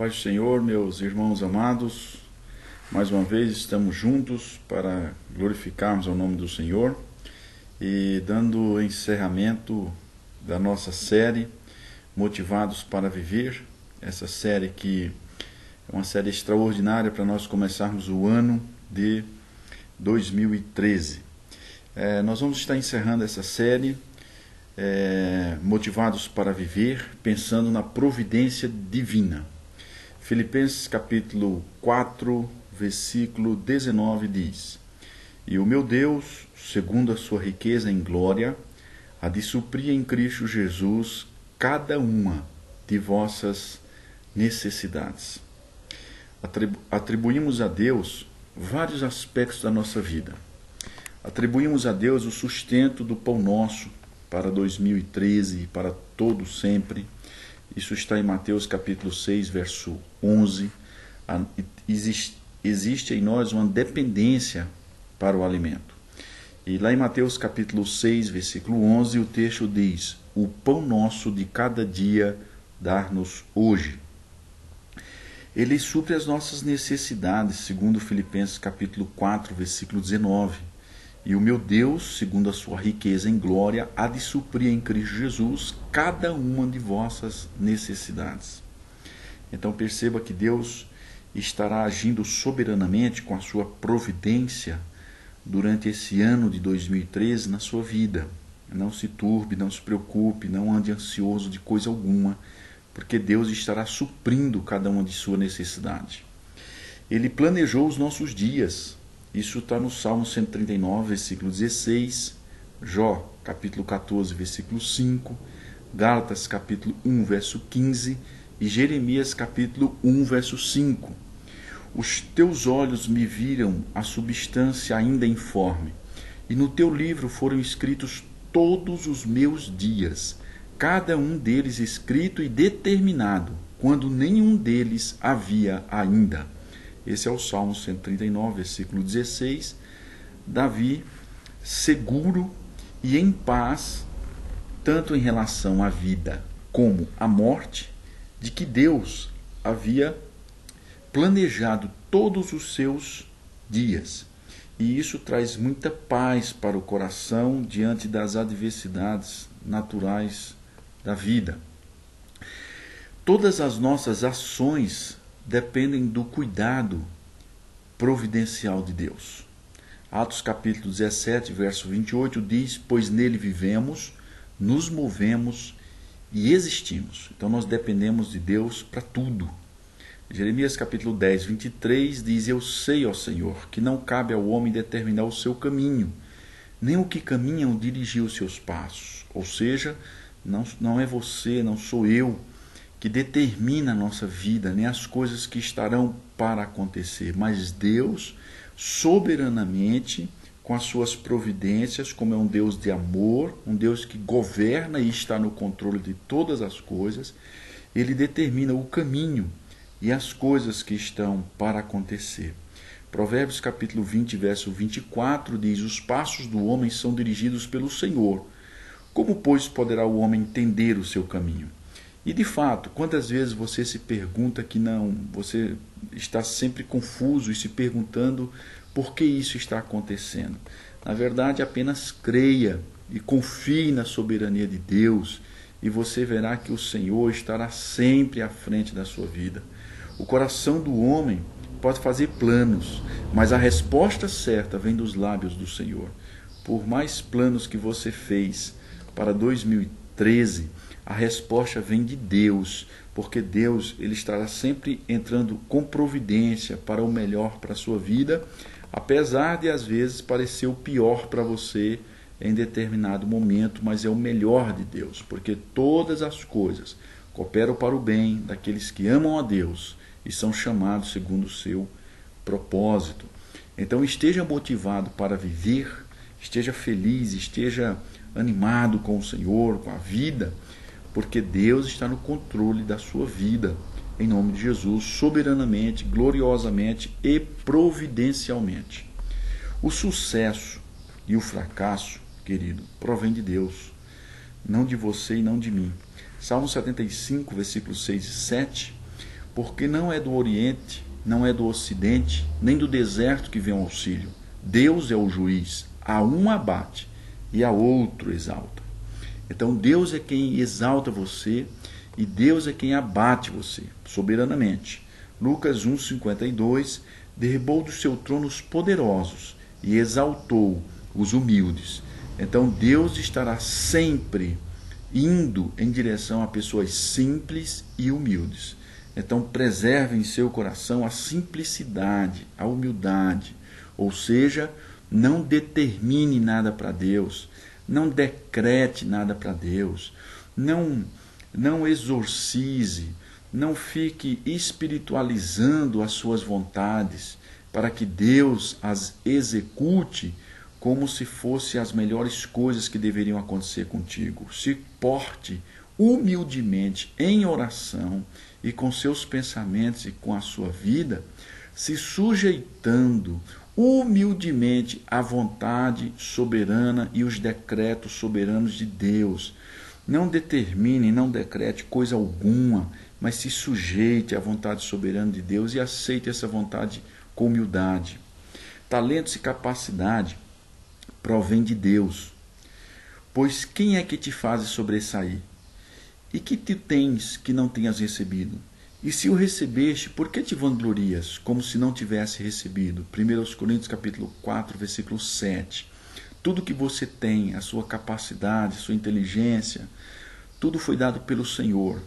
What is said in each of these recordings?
Paz do Senhor, meus irmãos amados, mais uma vez estamos juntos para glorificarmos o nome do Senhor e dando encerramento da nossa série Motivados para Viver, essa série que é uma série extraordinária para nós começarmos o ano de 2013. Nós vamos estar encerrando essa série Motivados para Viver, pensando na providência divina. Filipenses capítulo 4, versículo 19 diz: E o meu Deus, segundo a sua riqueza em glória, há de suprir em Cristo Jesus cada uma de vossas necessidades. Atribuímos a Deus vários aspectos da nossa vida. Atribuímos a Deus o sustento do pão nosso para 2013 e para todo sempre. Isso está em Mateus capítulo 6, verso 11. Existe em nós uma dependência para o alimento. E lá em Mateus capítulo 6, versículo 11, o texto diz: O pão nosso de cada dia dar-nos hoje. Ele supre as nossas necessidades, segundo Filipenses capítulo 4, versículo 19. E o meu Deus, segundo a sua riqueza em glória, há de suprir em Cristo Jesus cada uma de vossas necessidades. Então perceba que Deus estará agindo soberanamente com a sua providência durante esse ano de 2013 na sua vida. Não se turbe, não se preocupe, não ande ansioso de coisa alguma, porque Deus estará suprindo cada uma de sua necessidade. Ele planejou os nossos dias. Isso está no Salmo 139, versículo 16, Jó, capítulo 14, versículo 5, Gálatas, capítulo 1, verso 15 e Jeremias, capítulo 1, verso 5. Os teus olhos me viram a substância ainda informe, e no teu livro foram escritos todos os meus dias, cada um deles escrito e determinado, quando nenhum deles havia ainda. Esse é o Salmo 139, versículo 16. Davi, seguro e em paz, tanto em relação à vida como à morte, de que Deus havia planejado todos os seus dias. E isso traz muita paz para o coração diante das adversidades naturais da vida. Todas as nossas ações dependem do cuidado providencial de Deus. Atos capítulo 17, verso 28 diz: Pois nele vivemos, nos movemos e existimos. Então nós dependemos de Deus para tudo. Jeremias capítulo 10, 23 diz: Eu sei, ó Senhor, que não cabe ao homem determinar o seu caminho, nem o que caminham dirigir os seus passos. Ou seja, não é você, não sou eu que determina a nossa vida, nem as coisas que estarão para acontecer, mas Deus, soberanamente, com as suas providências, como é um Deus de amor, um Deus que governa e está no controle de todas as coisas, Ele determina o caminho e as coisas que estão para acontecer. Provérbios capítulo 20, verso 24 diz: Os passos do homem são dirigidos pelo Senhor. Como, pois, poderá o homem entender o seu caminho? E de fato, quantas vezes você se pergunta que não, você está sempre confuso e se perguntando por que isso está acontecendo? Na verdade, apenas creia e confie na soberania de Deus e você verá que o Senhor estará sempre à frente da sua vida. O coração do homem pode fazer planos, mas a resposta certa vem dos lábios do Senhor. Por mais planos que você fez para 2013, a resposta vem de Deus, porque Deus ele estará sempre entrando com providência para o melhor para a sua vida, apesar de às vezes parecer o pior para você em determinado momento, mas é o melhor de Deus, porque todas as coisas cooperam para o bem daqueles que amam a Deus e são chamados segundo o seu propósito. Então esteja motivado para viver, esteja feliz, esteja animado com o Senhor, com a vida, porque Deus está no controle da sua vida, em nome de Jesus, soberanamente, gloriosamente e providencialmente. O sucesso e o fracasso, querido, provém de Deus, não de você e não de mim. Salmo 75, versículos 6 e 7, porque não é do Oriente, não é do Ocidente, nem do deserto que vem o auxílio. Deus é o juiz, a um abate e a outro exalta. Então Deus é quem exalta você e Deus é quem abate você, soberanamente. Lucas 1,52, derribou do seu trono os poderosos e exaltou os humildes. Então Deus estará sempre indo em direção a pessoas simples e humildes. Então preserve em seu coração a simplicidade, a humildade. Ou seja, não determine nada para Deus, não decrete nada para Deus, não exorcize, não fique espiritualizando as suas vontades para que Deus as execute como se fossem as melhores coisas que deveriam acontecer contigo. Se porte humildemente em oração e com seus pensamentos e com a sua vida, se sujeitando humildemente à vontade soberana e os decretos soberanos de Deus. Não determine, não decrete coisa alguma, mas se sujeite à vontade soberana de Deus e aceite essa vontade com humildade. Talentos e capacidade provém de Deus. Pois quem é que te faz sobressair? E que tu tens que não tenhas recebido? E se o recebeste, por que te vanglorias, como se não tivesse recebido? 1 Coríntios capítulo 4, versículo 7. Tudo que você tem, a sua capacidade, a sua inteligência, tudo foi dado pelo Senhor.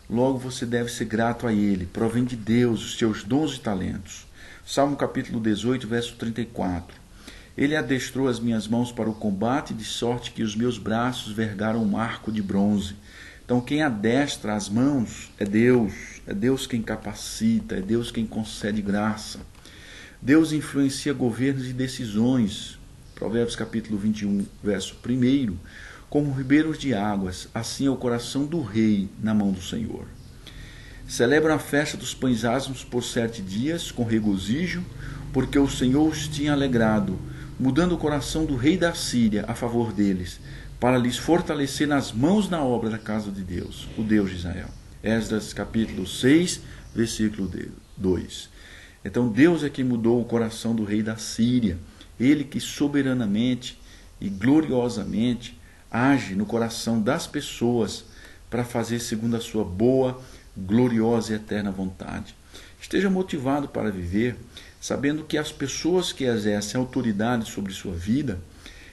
Logo você deve ser grato a Ele. Provém de Deus os seus dons e talentos. Salmo capítulo 18, verso 34. Ele adestrou as minhas mãos para o combate, de sorte que os meus braços vergaram um arco de bronze. Então quem adestra as mãos é Deus quem capacita, é Deus quem concede graça. Deus influencia governos e decisões. Provérbios capítulo 21, verso 1. Como ribeiros de águas, assim é o coração do rei na mão do Senhor. Celebram a festa dos pães asmos por 7 dias, com regozijo, porque o Senhor os tinha alegrado, mudando o coração do rei da Síria a favor deles, para lhes fortalecer nas mãos na obra da casa de Deus, o Deus de Israel. Esdras capítulo 6, versículo 2. Então Deus é quem mudou o coração do rei da Síria, ele que soberanamente e gloriosamente age no coração das pessoas para fazer segundo a sua boa, gloriosa e eterna vontade. Esteja motivado para viver, sabendo que as pessoas que exercem autoridade sobre sua vida,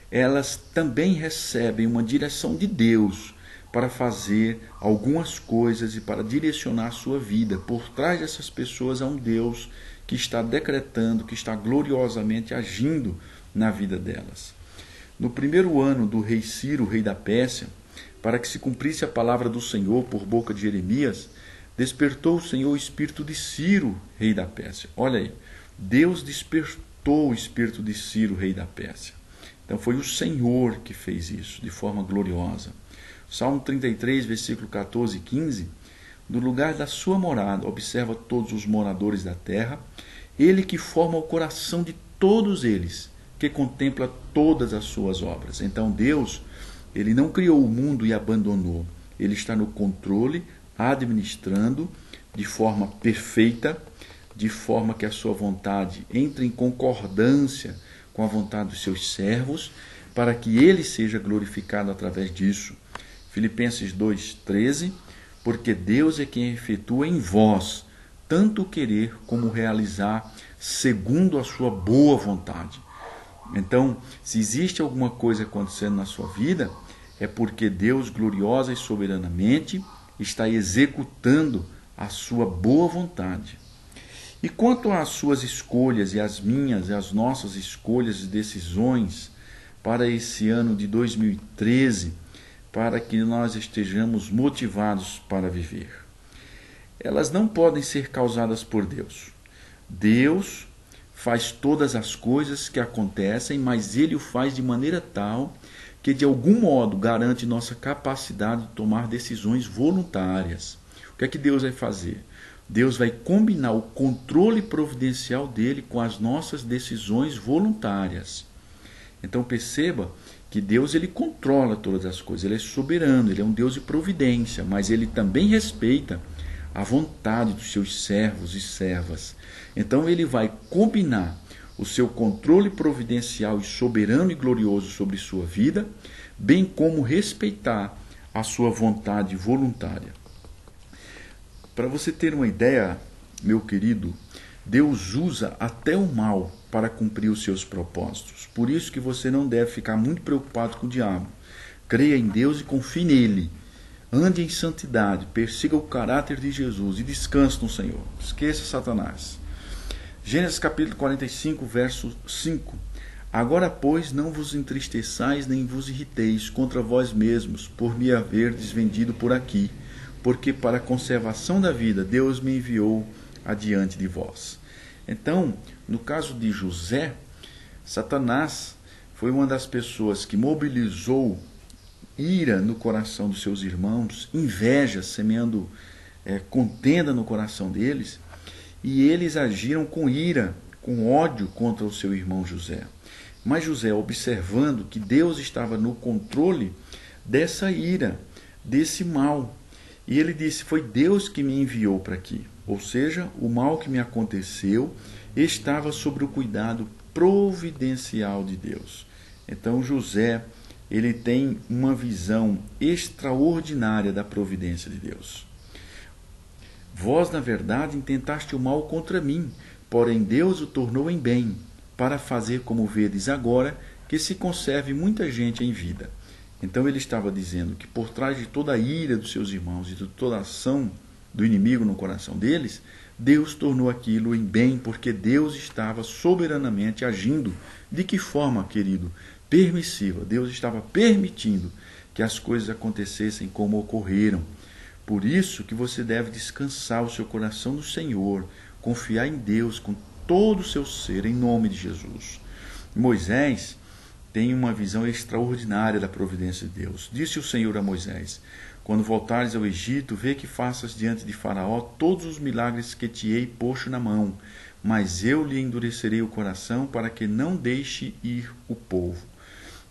elas também recebem uma direção de Deus para fazer algumas coisas e para direcionar a sua vida. Por trás dessas pessoas há um Deus que está decretando, que está gloriosamente agindo na vida delas. No primeiro ano do rei Ciro, rei da Pérsia, para que se cumprisse a palavra do Senhor por boca de Jeremias, despertou o Senhor o espírito de Ciro, rei da Pérsia. Olha aí, Deus despertou o espírito de Ciro, rei da Pérsia. Então foi o Senhor que fez isso de forma gloriosa. Salmo 33, versículo 14 e 15. Do lugar da sua morada observa todos os moradores da terra, ele que forma o coração de todos eles, que contempla todas as suas obras. Então Deus, ele não criou o mundo e abandonou. Ele está no controle, administrando de forma perfeita, de forma que a sua vontade entre em concordância com a vontade dos seus servos, para que ele seja glorificado através disso. Filipenses 2,13, porque Deus é quem efetua em vós tanto o querer como o realizar segundo a sua boa vontade. Então, se existe alguma coisa acontecendo na sua vida, é porque Deus, gloriosa e soberanamente, está executando a sua boa vontade. E quanto às suas escolhas e as minhas e as nossas escolhas e decisões para esse ano de 2013, para que nós estejamos motivados para viver, elas não podem ser causadas por Deus. Deus faz todas as coisas que acontecem, mas Ele o faz de maneira tal que de algum modo garante nossa capacidade de tomar decisões voluntárias. O que é que Deus vai fazer? Deus vai combinar o controle providencial dele com as nossas decisões voluntárias. Então perceba que Deus, ele controla todas as coisas, ele é soberano, ele é um Deus de providência, mas ele também respeita a vontade dos seus servos e servas. Então ele vai combinar o seu controle providencial e soberano e glorioso sobre sua vida, bem como respeitar a sua vontade voluntária. Para você ter uma ideia, meu querido, Deus usa até o mal para cumprir os seus propósitos. Por isso que você não deve ficar muito preocupado com o diabo. Creia em Deus e confie nele. Ande em santidade, persiga o caráter de Jesus e descanse no Senhor. Esqueça Satanás. Gênesis capítulo 45, verso 5. Agora, pois, não vos entristeçais nem vos irriteis contra vós mesmos, por me haverdes vendido por aqui, porque para a conservação da vida Deus me enviou adiante de vós. Então, no caso de José, Satanás foi uma das pessoas que mobilizou ira no coração dos seus irmãos, inveja, semeando contenda no coração deles, e eles agiram com ira, com ódio contra o seu irmão José. Mas José, observando que Deus estava no controle dessa ira, desse mal, e ele disse, foi Deus que me enviou para aqui. Ou seja, o mal que me aconteceu estava sob o cuidado providencial de Deus. Então José, ele tem uma visão extraordinária da providência de Deus. Vós, na verdade, intentaste o mal contra mim, porém Deus o tornou em bem, para fazer como vedes agora, que se conserve muita gente em vida. Então ele estava dizendo que por trás de toda a ira dos seus irmãos e de toda a ação do inimigo no coração deles, Deus tornou aquilo em bem, porque Deus estava soberanamente agindo. De que forma, querido? Permissiva. Deus estava permitindo que as coisas acontecessem como ocorreram. Por isso que você deve descansar o seu coração no Senhor, confiar em Deus com todo o seu ser, em nome de Jesus. Moisés tem uma visão extraordinária da providência de Deus. Disse o Senhor a Moisés, quando voltares ao Egito, vê que faças diante de Faraó todos os milagres que te hei posto na mão, mas eu lhe endurecerei o coração para que não deixe ir o povo.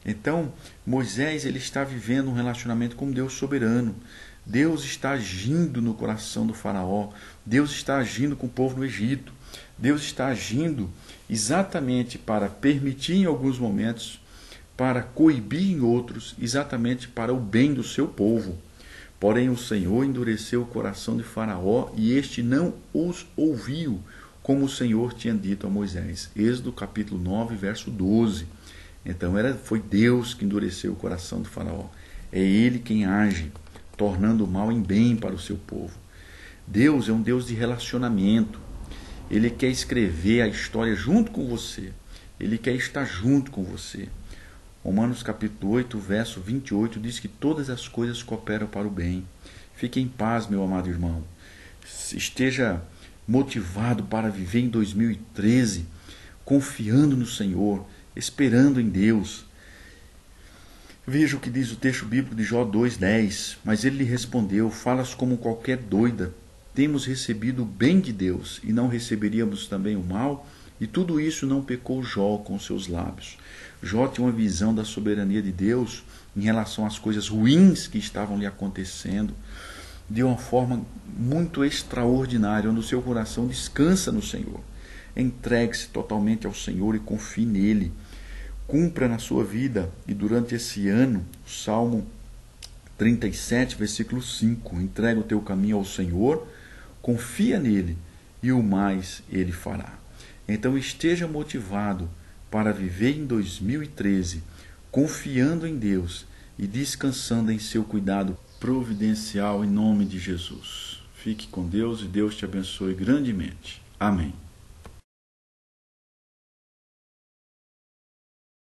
Então, Moisés ele está vivendo um relacionamento com Deus soberano. Deus está agindo no coração do Faraó. Deus está agindo com o povo no Egito. Deus está agindo exatamente para permitir em alguns momentos, para coibir em outros, exatamente para o bem do seu povo. Porém o Senhor endureceu o coração de Faraó e este não os ouviu, como o Senhor tinha dito a Moisés. Êxodo capítulo 9, verso 12. Então foi Deus que endureceu o coração do Faraó. É Ele quem age, tornando o mal em bem para o seu povo. Deus é um Deus de relacionamento. Ele quer escrever a história junto com você. Ele quer estar junto com você. Romanos capítulo 8, verso 28 diz que todas as coisas cooperam para o bem. Fique em paz, meu amado irmão. Esteja motivado para viver em 2013, confiando no Senhor, esperando em Deus. Veja o que diz o texto bíblico de Jó 2:10. Mas ele lhe respondeu, falas como qualquer doida. Temos recebido o bem de Deus e não receberíamos também o mal? E tudo isso não pecou Jó com seus lábios. Jó tinha uma visão da soberania de Deus em relação às coisas ruins que estavam lhe acontecendo, de uma forma muito extraordinária, onde o seu coração descansa no Senhor. Entregue-se totalmente ao Senhor e confie nele. Cumpra na sua vida, e durante esse ano, o Salmo 37, versículo 5, entrega o teu caminho ao Senhor, confia nele, e o mais ele fará. Então esteja motivado para viver em 2013, confiando em Deus e descansando em seu cuidado providencial em nome de Jesus. Fique com Deus e Deus te abençoe grandemente. Amém.